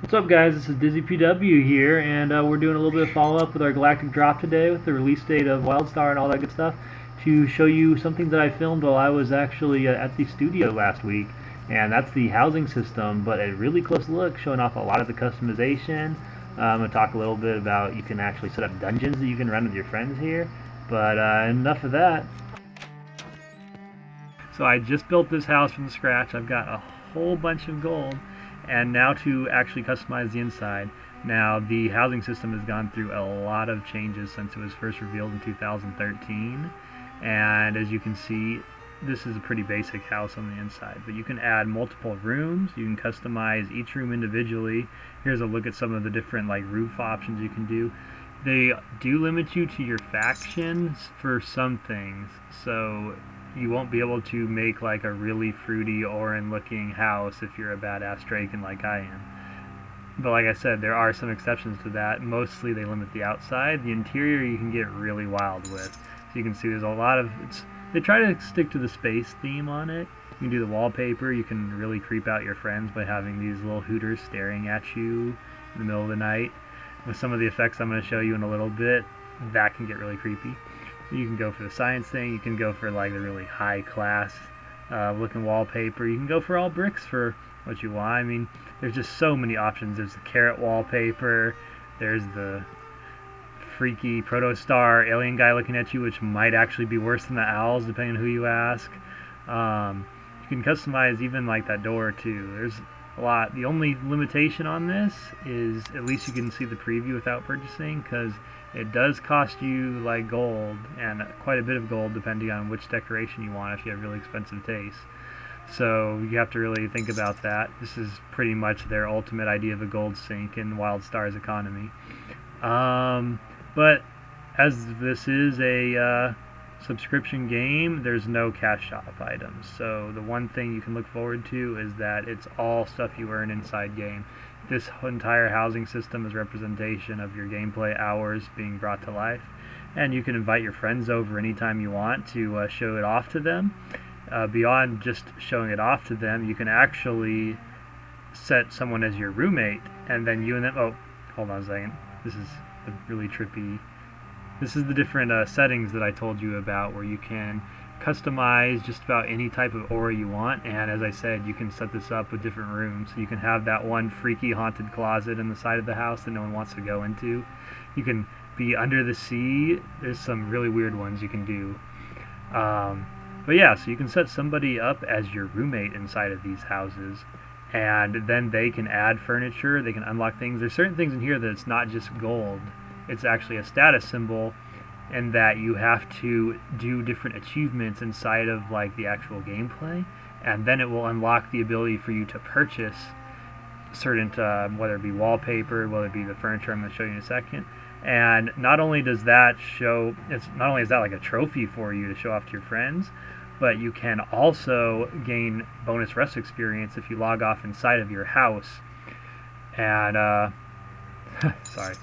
What's up, guys? This is Dizzy PW here, and we're doing a little bit of follow-up with our Galactic Drop today with the release date of WildStar and all that good stuff to show you something that I filmed while I was actually at the studio last week, and that's the housing system, but a really close look showing off a lot of the customization. I'm going to talk a little bit about you can actually set up dungeons that you can run with your friends here, but enough of that. So I just built this house from scratch. I've got a whole bunch of gold, and now to actually customize the inside. Now the housing system has gone through a lot of changes since it was first revealed in 2013, and as you can see, this is a pretty basic house on the inside, but you can add multiple rooms. You can customize each room individually. Here's a look at some of the different like roof options you can do. They do limit you to your factions for some things, so you won't be able to make like a really fruity Orin looking house if you're a badass Draken like I am. But like I said, there are some exceptions to that. Mostly they limit the outside. The interior you can get really wild with. So you can see there's a lot of, they try to stick to the space theme on it. You can do the wallpaper. You can really creep out your friends by having these little hooters staring at you in the middle of the night. With some of the effects I'm going to show you in a little bit, that can get really creepy. You can go for the science thing. You can go for like the really high class looking wallpaper. You can go for all bricks for what you want. I mean, there's just so many options. There's the carrot wallpaper. There's the freaky Protostar alien guy looking at you, which might actually be worse than the owls, depending on who you ask. You can customize even like that door too. There's a lot. The only limitation on this is at least you can see the preview without purchasing, because it does cost you like gold, and quite a bit of gold depending on which decoration you want if you have really expensive taste. So you have to really think about that. This is pretty much their ultimate idea of a gold sink in WildStar's economy. But as this is a subscription game, there's no cash shop items. So the one thing you can look forward to is that it's all stuff you earn inside game. This entire housing system is representation of your gameplay hours being brought to life, and you can invite your friends over anytime you want to show it off to them. Beyond just showing it off to them, you can actually set someone as your roommate, and then you and them, oh, hold on a second, this is a really trippy, this is the different settings that I told you about, where you can customize just about any type of aura you want, and as I said, you can set this up with different rooms. So you can have that one freaky haunted closet in the side of the house that no one wants to go into. You can be under the sea. There's some really weird ones you can do. But yeah, so you can set somebody up as your roommate inside of these houses, and then they can add furniture, they can unlock things. There's certain things in here that it's not just gold, it's actually a status symbol, and that you have to do different achievements inside of like the actual gameplay, and then it will unlock the ability for you to purchase certain whether it be wallpaper, whether it be the furniture I'm going to show you in a second. And not only does that show, not only is that like a trophy for you to show off to your friends, but you can also gain bonus rest experience if you log off inside of your house. And sorry,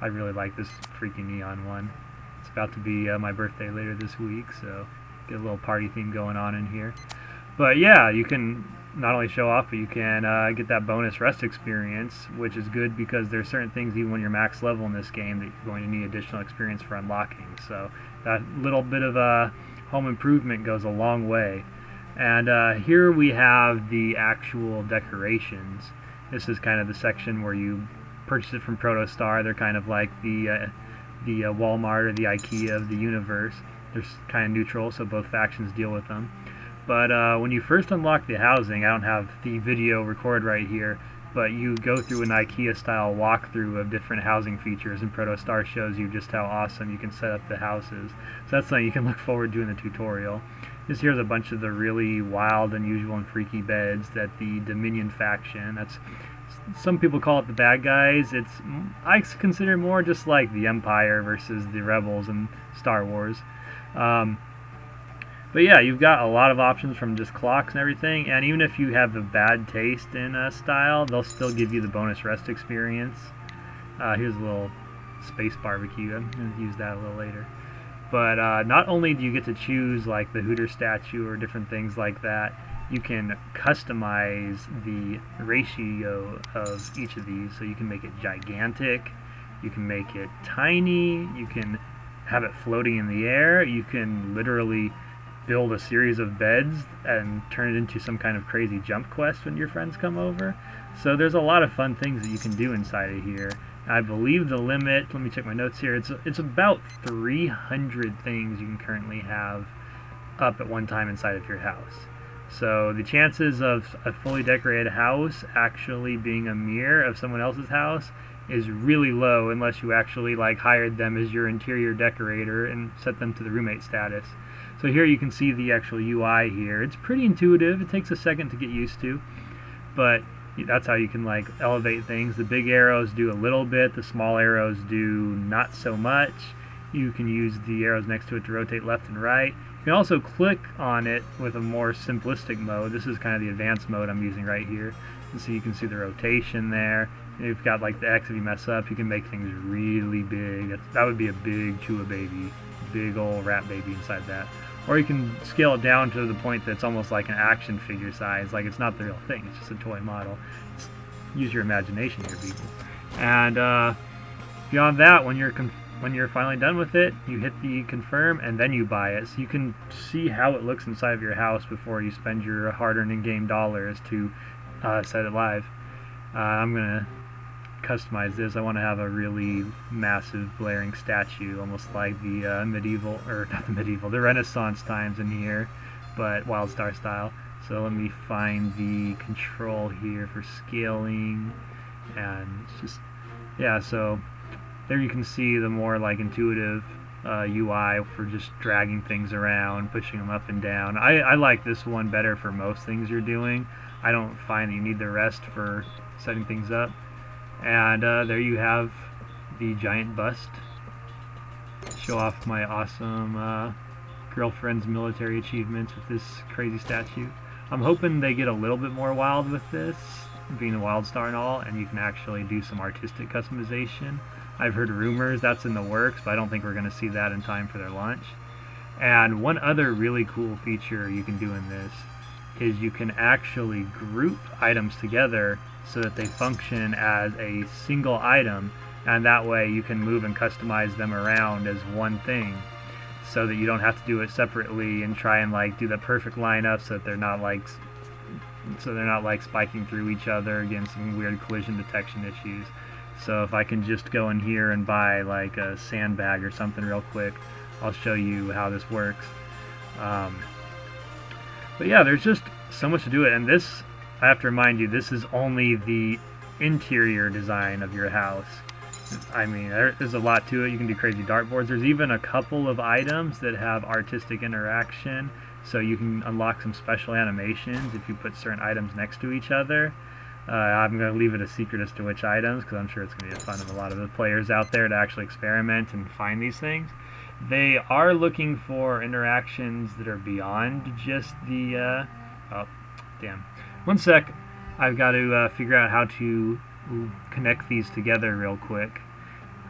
I really like this freaking neon one. It's about to be my birthday later this week, so get a little party theme going on in here. But yeah, you can not only show off, but you can get that bonus rest experience, which is good because there's certain things even when you're max level in this game that you're going to need additional experience for unlocking. So that little bit of home improvement goes a long way. And here we have the actual decorations. This is kind of the section where you purchase it from Protostar. They're kind of like the Walmart or the IKEA of the universe. They're kind of neutral, so both factions deal with them. But when you first unlock the housing, I don't have the video recorded right here, but you go through an IKEA-style walkthrough of different housing features, and Protostar shows you just how awesome you can set up the houses. So that's something you can look forward to in the tutorial. This here's a bunch of the really wild, unusual, and freaky beds that the Dominion faction, that's, some people call it the bad guys. I consider it more just like the Empire versus the Rebels in Star Wars. But yeah, you've got a lot of options from just clocks and everything, and even if you have a bad taste in style, they'll still give you the bonus rest experience. Here's a little space barbecue. I'm going to use that a little later. But not only do you get to choose like the Hooter statue or different things like that, you can customize the ratio of each of these. So you can make it gigantic, you can make it tiny, you can have it floating in the air, you can literally build a series of beds and turn it into some kind of crazy jump quest when your friends come over. So there's a lot of fun things that you can do inside of here. I believe the limit, let me check my notes here, it's about 300 things you can currently have up at one time inside of your house. So the chances of a fully decorated house actually being a mirror of someone else's house is really low, unless you actually like hired them as your interior decorator and set them to the roommate status. So here you can see the actual UI here. It's pretty intuitive. It takes a second to get used to, but that's how you can like elevate things. The big arrows do a little bit, the small arrows do not so much. You can use the arrows next to it to rotate left and right. You can also click on it with a more simplistic mode. This is kind of the advanced mode I'm using right here. And so you can see the rotation there. You've got like the X. If you mess up, you can make things really big. That would be a big Chua baby, big old rat baby inside that. Or you can scale it down to the point that's almost like an action figure size. Like it's not the real thing, it's just a toy model. Use your imagination here, people. And beyond that, when you're finally done with it, you hit the confirm and then you buy it. So you can see how it looks inside of your house before you spend your hard-earned in-game dollars to set it live. I'm gonna customize this. I want to have a really massive blaring statue, almost like the medieval, or not the medieval, the Renaissance times in here, but WildStar style. So let me find the control here for scaling, and it's just, yeah, so there you can see the more like intuitive UI for just dragging things around, pushing them up and down. I like this one better for most things you're doing. I don't find that you need the rest for setting things up. And there you have the giant bust. Show off my awesome girlfriend's military achievements with this crazy statue. I'm hoping they get a little bit more wild with this, being a WildStar and all, and you can actually do some artistic customization. I've heard rumors that's in the works, but I don't think we're going to see that in time for their launch. And one other really cool feature you can do in this is you can actually group items together so that they function as a single item, and that way you can move and customize them around as one thing, so that you don't have to do it separately and try and like do the perfect lineup so that they're not like spiking through each other, getting some weird collision detection issues. So if I can just go in here and buy like a sandbag or something real quick, I'll show you how this works. But yeah, there's just so much to do it, and this, I have to remind you, this is only the interior design of your house. I mean, there's a lot to it. You can do crazy dartboards. There's even a couple of items that have artistic interaction, so you can unlock some special animations if you put certain items next to each other. I'm going to leave it a secret as to which items, because I'm sure it's going to be fun of a lot of the players out there to actually experiment and find these things. They are looking for interactions that are beyond just the... oh, damn. One sec. I've got to figure out how to connect these together real quick.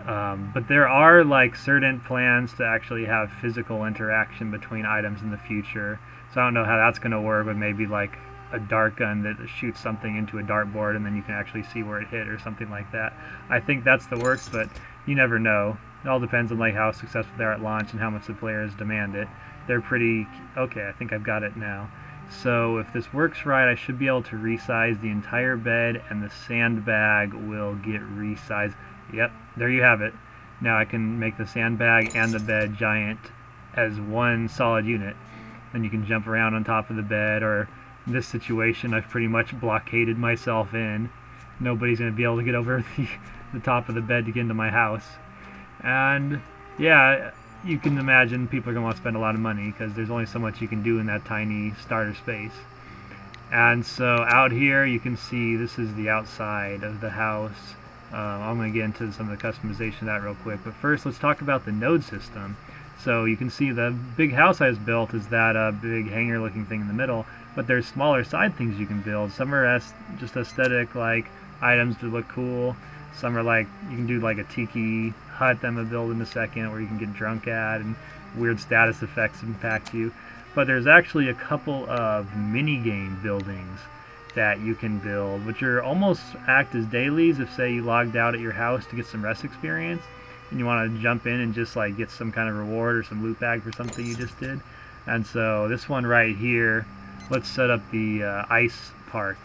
But there are like certain plans to actually have physical interaction between items in the future. So I don't know how that's going to work, but maybe like a dart gun that shoots something into a dartboard and then you can actually see where it hit or something like that. I think that's the works, but you never know. It all depends on like how successful they are at launch and how much the players demand it. They're pretty... okay, I think I've got it now. So if this works right, I should be able to resize the entire bed, and the sandbag will get resized. Yep, there you have it. Now I can make the sandbag and the bed giant as one solid unit. Then you can jump around on top of the bed, or in this situation I've pretty much blockaded myself in. Nobody's going to be able to get over the top of the bed to get into my house. And yeah, you can imagine people are going to want to spend a lot of money because there's only so much you can do in that tiny starter space. And so out here you can see this is the outside of the house. I'm going to get into some of the customization of that real quick, but first let's talk about the node system. So you can see the big house I just built is that big hangar looking thing in the middle, but there's smaller side things you can build. Some are just aesthetic like items to look cool. Some are like, you can do like a tiki hut that I'm going to build in a second where you can get drunk at and weird status effects impact you. but there's actually a couple of mini-game buildings that you can build, which are almost act as dailies. If, say, you logged out at your house to get some rest experience, and you want to jump in and just like get some kind of reward or some loot bag for something you just did. And so this one right here, let's set up the ice park.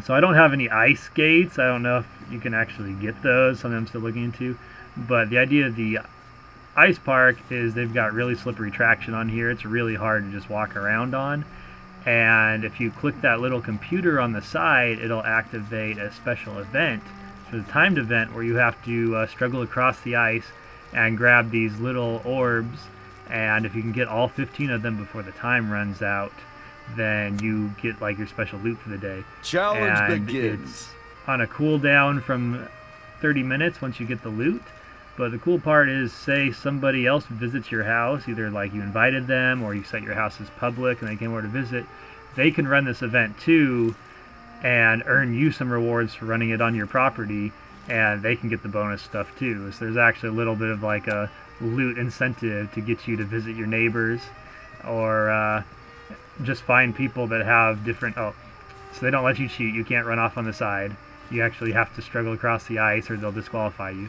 So I don't have any ice skates. I don't know if you can actually get those, something I'm still looking into. But the idea of the ice park is they've got really slippery traction on here. It's really hard to just walk around on. And if you click that little computer on the side, it'll activate a special event. So the timed event where you have to struggle across the ice and grab these little orbs. And if you can get all 15 of them before the time runs out, then you get like your special loot for the day. Challenge begins. It's on a cooldown from 30 minutes once you get the loot. But the cool part is, say somebody else visits your house, either like you invited them or you set your house as public and they came over to visit, they can run this event too and earn you some rewards for running it on your property, and they can get the bonus stuff too. So there's actually a little bit of like a loot incentive to get you to visit your neighbors, or just find people that have different, so they don't let you cheat. You can't run off on the side. You actually have to struggle across the ice or they'll disqualify you.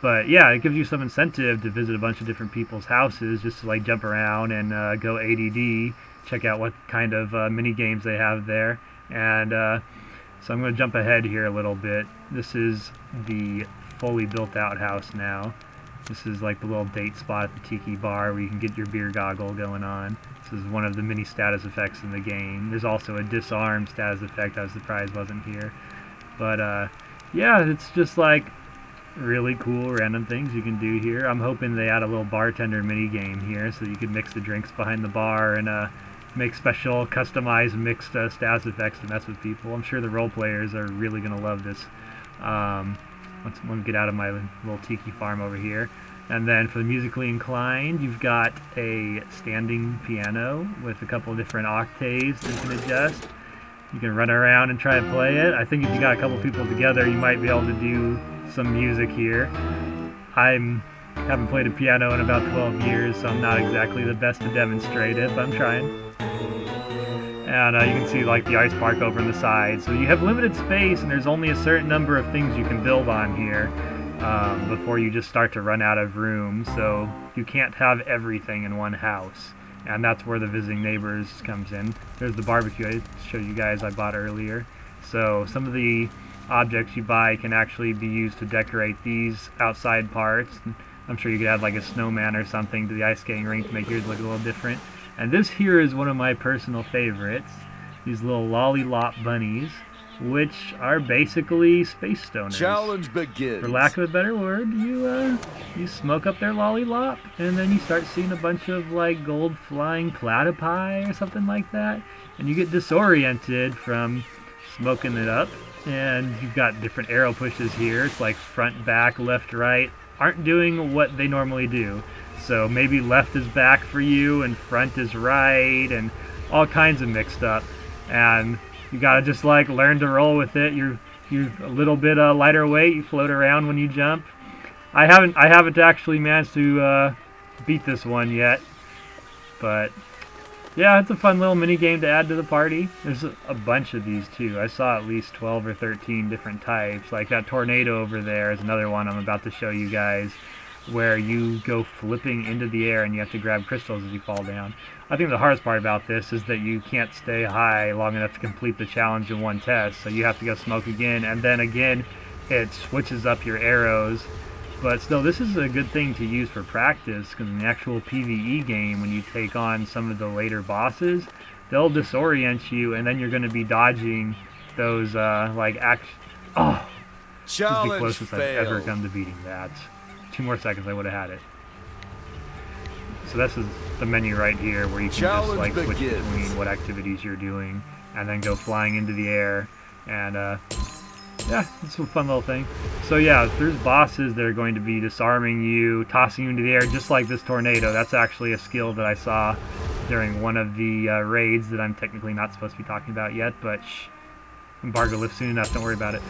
But yeah, it gives you some incentive to visit a bunch of different people's houses just to like jump around and go ADD, check out what kind of mini games they have there. And so I'm going to jump ahead here a little bit. This is the fully built out house now. This is like the little date spot at the tiki bar where you can get your beer goggle going on. This is one of the mini status effects in the game. There's also a disarm status effect. I was surprised wasn't here. But yeah, it's just like really cool random things you can do here. I'm hoping they add a little bartender mini game here so that you can mix the drinks behind the bar and make special customized mixed status effects to mess with people. I'm sure the role players are really going to love this. Let's get out of my little tiki farm over here. And then for the musically inclined, you've got a standing piano with a couple of different octaves that you can adjust. You can run around and try to play it. I think if you got a couple people together, you might be able to do some music here. I haven't played a piano in about 12 years, so I'm not exactly the best to demonstrate it, but I'm trying. And you can see like the ice park over on the side. So you have limited space, and there's only a certain number of things you can build on here before you just start to run out of room. So you can't have everything in one house, and that's where the visiting neighbors comes in. There's the barbecue I showed you guys I bought earlier. So some of the objects you buy can actually be used to decorate these outside parts. I'm sure you could add like a snowman or something to the ice skating rink to make yours look a little different. And this here is one of my personal favorites, these little lollipop bunnies, which are basically space stoners. Challenge begins. For lack of a better word, you smoke up their lollipop, and then you start seeing a bunch of like gold flying platypi or something like that, and you get disoriented from smoking it up. And you've got different arrow pushes here. It's like front, back, left, right. Aren't doing what they normally do. So maybe left is back for you and front is right, and all kinds of mixed up. And you gotta just like learn to roll with it. You're a little bit lighter weight. You float around when you jump. I haven't actually managed to beat this one yet, but yeah, it's a fun little mini game to add to the party. There's a bunch of these too. I saw at least 12 or 13 different types. Like that tornado over there is another one I'm about to show you guys, where you go flipping into the air and you have to grab crystals as you fall down. I think the hardest part about this is that you can't stay high long enough to complete the challenge in one test, so you have to go smoke again, and then again it switches up your arrows. But still, this is a good thing to use for practice, because in the actual PvE game, when you take on some of the later bosses, they'll disorient you, and then you're going to be dodging those like this is the closest I've ever come to beating that. 2 more seconds I would have had it. So this is the menu right here where you can just like switch between what activities you're doing and then go flying into the air. And yeah, it's a fun little thing. So yeah, there's bosses that are going to be disarming you, tossing you into the air, just like this tornado. That's actually a skill that I saw during one of the raids that I'm technically not supposed to be talking about yet, but embargo lifts soon enough, don't worry about it.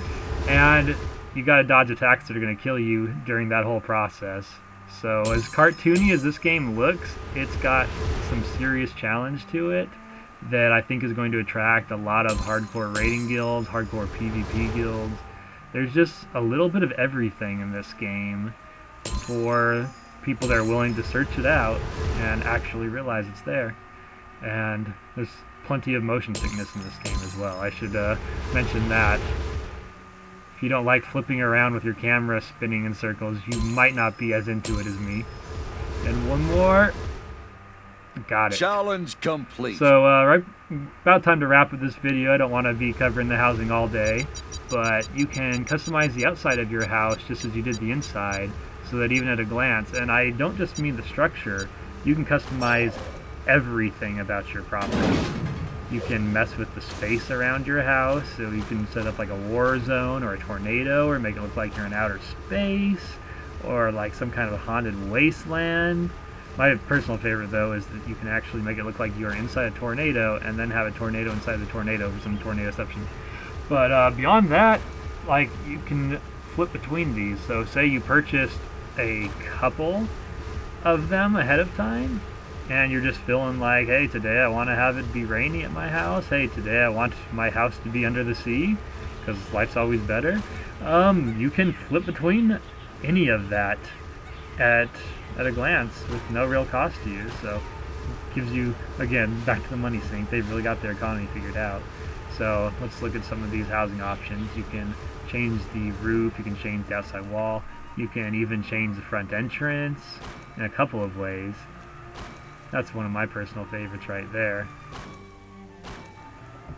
And you gotta dodge attacks that are gonna kill you during that whole process. So as cartoony as this game looks, it's got some serious challenge to it that I think is going to attract a lot of hardcore raiding guilds, hardcore PvP guilds. There's just a little bit of everything in this game for people that are willing to search it out and actually realize it's there. And there's plenty of motion sickness in this game as well. I should mention that. If you don't like flipping around with your camera spinning in circles, you might not be as into it as me. And one more. Got it. Challenge complete. So, right about time to wrap up this video. I don't want to be covering the housing all day, but you can customize the outside of your house just as you did the inside, so that even at a glance, and I don't just mean the structure, you can customize everything about your property. You can mess with the space around your house, so you can set up like a war zone or a tornado, or make it look like you're in outer space, or like some kind of a haunted wasteland. My personal favorite, though, is that you can actually make it look like you're inside a tornado, and then have a tornado inside the tornado for some tornadoception. But beyond that, like, you can flip between these. So say you purchased a couple of them ahead of time, and you're just feeling like, hey, today I want to have it be rainy at my house. Hey, today I want my house to be under the sea, because life's always better. You can flip between any of that at a glance with no real cost to you. So it gives you, again, back to the money sink. They've really got their economy figured out. So let's look at some of these housing options. You can change the roof, you can change the outside wall, you can even change the front entrance in a couple of ways. That's one of my personal favorites right there.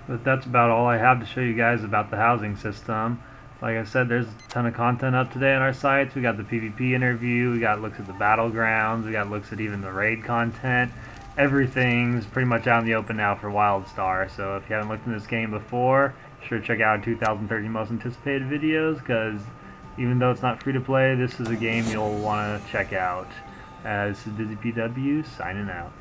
But that's about all I have to show you guys about the housing system. Like I said, there's a ton of content up today on our sites. We got the PvP interview, we got looks at the battlegrounds, we got looks at even the raid content. Everything's pretty much out in the open now for WildStar, so if you haven't looked in this game before, sure check out our 2013 most anticipated videos, because even though it's not free to play, this is a game you'll want to check out. This is Dizzy PW, signing out.